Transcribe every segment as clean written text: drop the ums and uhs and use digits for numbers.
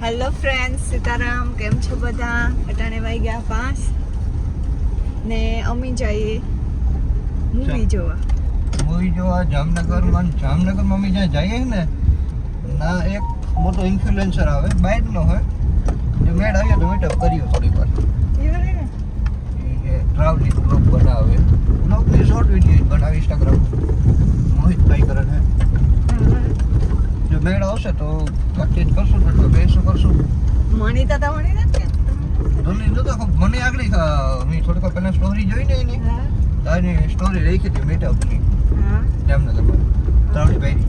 Hello friends, Sitaram. કેમ છો બધા? અટાણે વાગ્યા 5 ને અમે જઈએ મૂવી જોવા જામનગરમાં. જામનગરમાં અમે જ્યાં જઈએ ને ના એક મોટો ઇન્ફ્લુએન્સર આવે, બાઇકનો હોય, જો મેળ આવ્યો તો મીટઅપ કર્યો થોડીક વાર. ટ્રાવેલિંગ બ્લોગ બનાવે, બ્લોગની શોર્ટ વિડીયો બનાવે ઇન્સ્ટાગ્રામ. મોહિતભાઈ કરે છે. જો મેળ આવશે તો વાતચીત કરશું, તો બેસું કરશું. મને આગળ મેં થોડીક પહેલા સ્ટોરી જોઈ ને એની તારી સ્ટોરી રાખી હતી મીટઅપની જામનગરમાં ત્રાવડીભાઈની.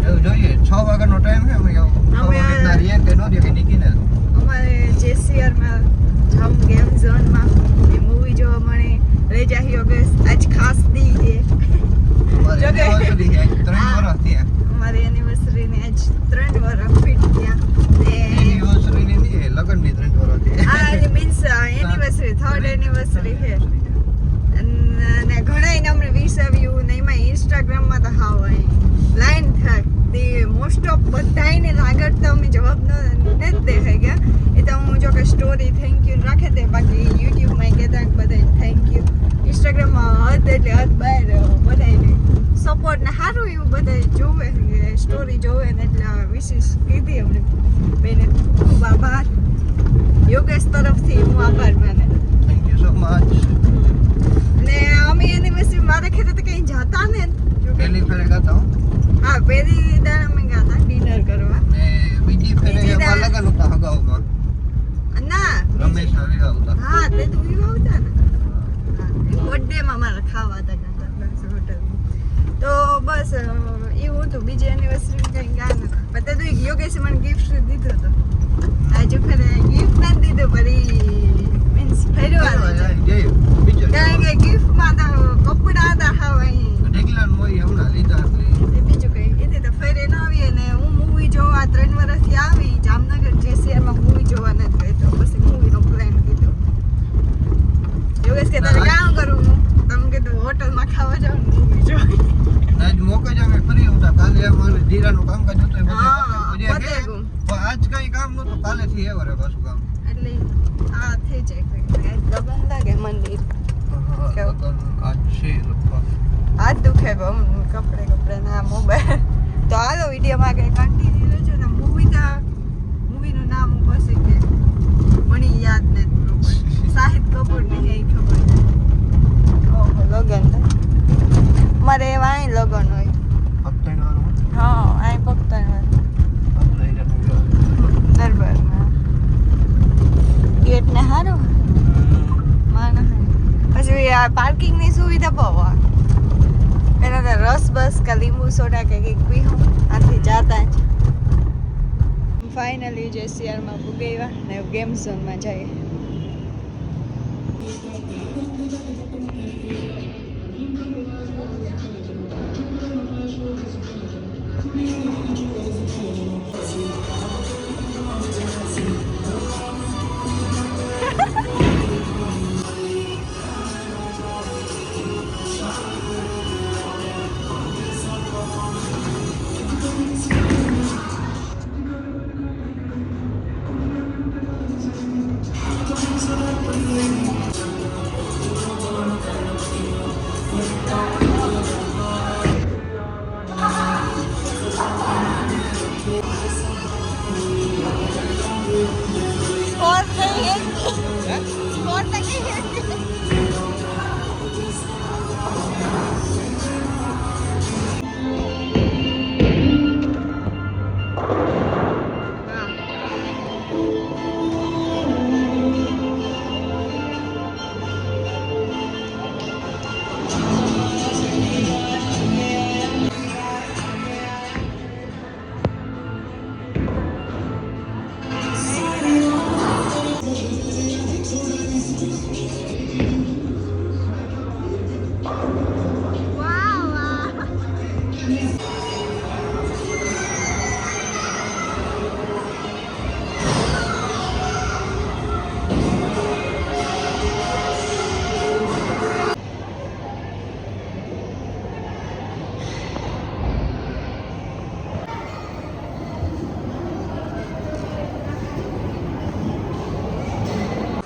એવું જોઈએ 6 વાગ્યાનો ટાઈમ છે. અમે રીએ કે નો કે નીકળીને અમારે જેસીઆરમાં જામ ગેમ ઝોનમાં એ મૂવી જોવા મળે. લઈ જાહી ઓગસ્ટ આજ ખાસ દી છે. અમારી એનિવર્સરીની આજ 3 વર્ષ ફિટ થયા. એનિવર્સરીની નહીં, લગ્નની 3 વર્ષ થયા. આ મીન્સ એનિવર્સરી, 3rd એનિવર્સરી છે. અને ઘણાઈને અમને વિશ આવ્યું ને એમાં ઇન્સ્ટાગ્રામમાં તો હાવ લાઈન થાય તે મોસ્ટ ઓફ બધાને આગળ તો અમે જવાબ નથી દેખાઈ ગયા. એ તો હું જો કે સ્ટોરી થેન્ક યુ રાખે તે, બાકી યુટ્યુબમાં કહેતા બધા થેન્ક યુ. ઇન્સ્ટાગ્રામમાં હદ એટલે હદ બહાર બધાને સપોર્ટ ને સારું એવું બધા જોવે, સ્ટોરી જોવે ને એટલે વિશેષ કીધી અમને બેને. ખૂબ આભાર. યોગેશ તરફથી હું આભાર માને. Thank you so much. ને અમે એનિવર્સરી મારા ખેતર તો કઈ જતા ને પહેલી ફેરે ગાતા હું. હા, પહેલી દાડ અમે ગયા ડિનર કરવા. ને બીજી ફેરે એમાં લગન હતા હગાવમાં. ના, રમેશ આવી આવતા. હા, તે તો વિવાહ હતા ને. બર્થડે માં મારા ખાવા હતા હોટલ. તો બસ એવું હતું. બીજી એનિવર્સરી કઈ ગયા નતા. પણ તે તો યોગેશે મને ગિફ્ટ દીધો હતો. આજુ ફરે ગિફ્ટ ના દીધું પણ મીન્સ ફેરવા કારણ કે ગિફ્ટમાં તો કપડા હતા હાવ અહીં રેગ્યુલર મોઈ હમણાં લીધા એટલે બીજું કઈ એટલે તો ફેરે ન આવીએ. ને હું મૂવી જોવા 3 વર્ષથી આવી જામનગર જેસીઆરમાં મૂવી જોવા નથી ગઈ, તો પછી મૂવીનો પ્લાન કીધો. યોગેશ કે તારે કામ કરું હું તમે કીધું હોટલમાં ખાવા જાવ ને મૂવી જોઈ. આજ મોકે જ અમે ફરી હતા. કાલે અમારે જીરાનું કામકાજ હતું એ હા, બધે પણ આજ કઈ કામ નતું. કાલેથી એવરે પાછું કામ એટલે આ થઈ જાય ગબન લાગે મંદિર. આજ છે હાથ દુખે કપડે ના મોબાઈલ. તો હાલો વિડીયોમાં આગળ કન્ટિન્યુ રહેજો ને. મૂવીનું નામ પછી કે મને યાદ નથી. શાહિદ કપૂરની એ ખબર નથી. ઓહો, લગન મારે એવા અહીં લગન હોય. હા, અહીં પગતાણ દરબારમાં ગેટ ને સારું પછી આ પાર્કિંગની સુવિધા બહુ. એના તો રસ બસ કે લીંબુ સોડા કે કંઈક પીવું આથી જાતા જ. ફાઇનલી જેસીઆરમાં પૂગેવા ને ગેમ ઝોનમાં જઈએ.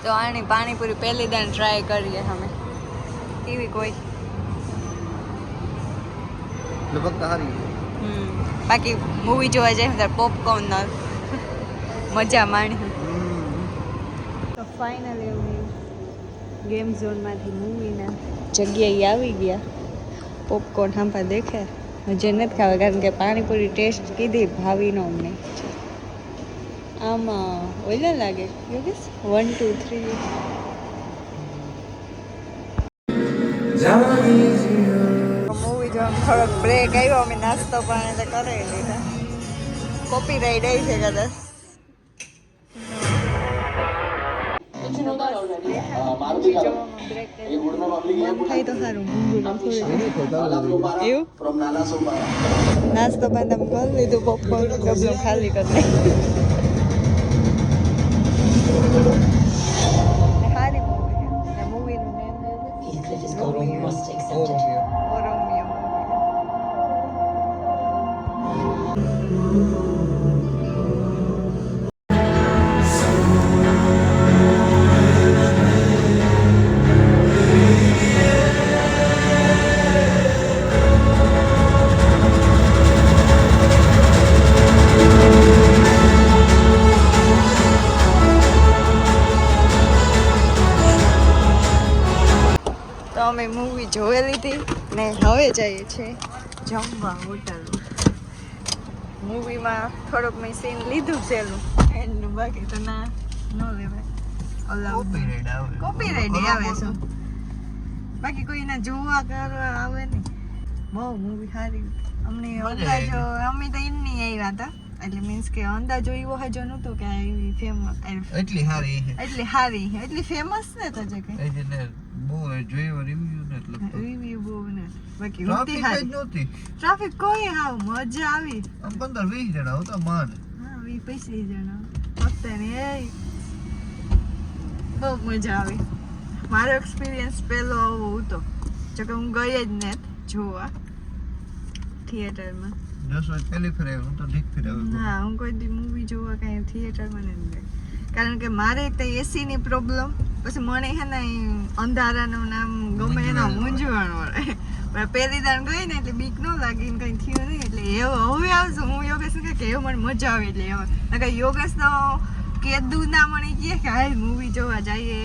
તો આની પાણીપુરી પહેલી દાન ટ્રાય કરીએ અમે એવી કોઈ લગભગ હારી બાકી મૂવી જોવા જાય ત્યારે પોપકોર્ન ના મજા માણી તો ફાઇનલી ગેમ ઝોનમાંથી મૂવીના જગ્યાએ આવી ગયા પોપકોર્ન હાંપા દેખે હજી નથી ખાવા કારણ કે પાણીપુરી ટેસ્ટ કીધી ભાવીનો અમને આમાં ઓઈલા લાગે યોગેશ 1 2 3 મૂવી જોવા થોડોક બ્રેક આવ્યો અમે નાસ્તો પાણી તો કરી લીધા કોપી રાઈડ આવી છે કદાચ થાય તો સારું એવું નાસ્તો પણ તમે કરી લીધું પોપકોર્ન ડબલો ખાલી કરી સારી મૂવીનું અમે મૂવી જોઈ લીધી ને હવે જઈએ છીએ જમવા હોટલ મૂવીમાં થોડોક મેં સીન લીધું છે એનું બાકી તો ના ન લેવાય કોપીરાઈટ આવે છે બાકી કોઈને જોવા કરવા આવે નહીં બહુ મૂવી સારી અમને અંદાજો અમે તો એમની આવ્યા હતા એટલે મીન્સ કે અંદાજો એવો હજો નહોતો કે એવી ફેમસ એટલી સારી એટલી ફેમસ ને તો જે કે બહુ જોયો રિવ્યુ ને એટલે રિવ્યુ બહુ ને બાકી ટ્રાફિક જ નહોતી ટ્રાફિક કોઈ હાવ મજા આવી આમ 15-20 જણા હતા માન હા 20-25 જણા વખતે ને બહુ મજા આવી મારો એક્સપિરિયન્સ પહેલો આવો હતો જો કે હું ગઈ જ ને જોવા થિયેટરમાં 10 વર્ષ પહેલી ફેર હું તો ઠીક ફેર હા હું કોઈ દી મૂવી જોવા કાંઈ થિયેટરમાં નહીં ગઈ કારણ કે મારે એક તો એસીની પ્રોબ્લેમ પછી મને હે ને અંધારાનું નામ ગમે એનો મૂંઝવણ મળે પણ પહેલી દાન ગઈ ને એટલે બીક ન લાગી ને કંઈ થયું નહીં એટલે એવું હવે આવશું હું યોગેશ કે એવું મને મજા આવે એટલે એમાં યોગેશ તો કેદું ના મને કહે કે હાલ મૂવી જોવા જઈએ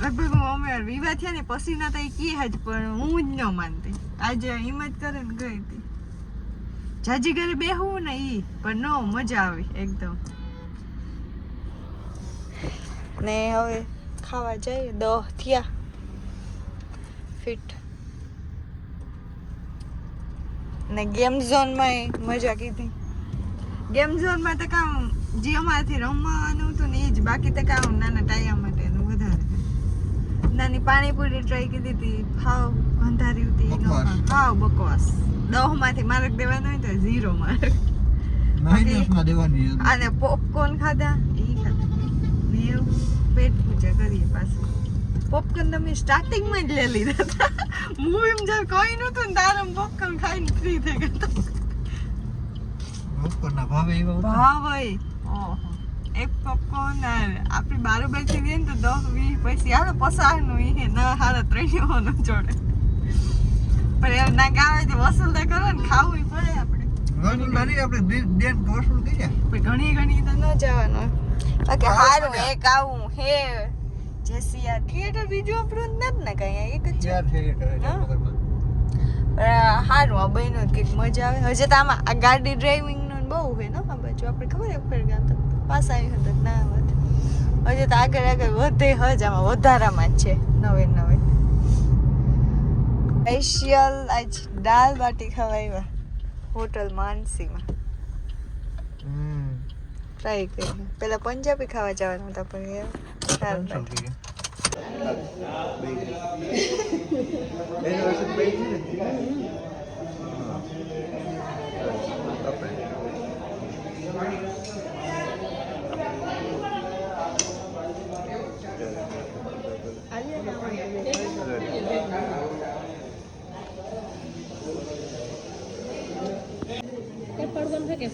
લગભગ હું અમે વિવાહ થયા ને પછી ના તો એ કહે જ પણ હું જ ન માનતી આજે હિંમત કરે ને ગઈ હતી જાજી ઘરે બેહવું ને ઈ પણ નો મજા આવી એકદમ ને હવે ખાવા જઈએ 10 થયા ફિટ ને ગેમ ઝોનમાં મજા કીધી ગેમ ઝોનમાં તો કામ જે અમારાથી રમવાનું હતું ને એ જ બાકી તો કામ નાના ટાયા માટેનું વધારે નાની પાણીપુરી ટ્રાય કીધી હતી ભાવ અંધારી હતી ભાવ બકવાસ 10 માંથી માર્ક દેવાનો હોય તો 0 માર્ક અને પોપકોર્ન ખાધા એ ખાધા એવું પેટ પૂજા કરીએ પાછું પોપકોર્ન તમે સ્ટાર્ટિંગમાં જ લઈ લીધા હતા મૂવીમાં જ્યારે કોઈ નહોતું ને તારે પોપકોર્ન ખાઈને ફ્રી થઈ ગયા પોપકોર્નના ભાવ એવા હતા ભાવ ઓહો એક પોપકોર્ન આપણી બારોબાર થી લઈએ ને તો 10-20 પૈસા હાલો પસારનું એ ના હારા 3 હોવાનું જોડે પણ એમ ના ગાવે તો વસૂલ તો કરો ને ખાવું પડે આપણે આપણે દેન વસૂલ કર્યા પણ ઘણી તો ન જવાનું બાકી હારું એક આવું હે જેસિયા થિયેટર બીજું આપણું નથી ને કઈ એક જ છે હારું આ બહેનો કંઈક મજા આવે હજી તો આમાં આ ગાડી ડ્રાઇવિંગ નું બહુ હોય ને આ બાજુ આપણે ખબર ઉપર ગયા તો પાછા આવી હતા ના વધે હજી તો આગળ વધે હજ આમાં વધારામાં જ છે નવે સ્પેશિયલ આજ દાલ બાટી ખાવા આવ્યા હોટલ માનસીમાં ટ્રાય કરી પેલા પંજાબી ખાવા જવાનું હતા પણ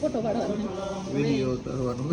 ફોટો પાડવાનો વિડિયો કરવાનો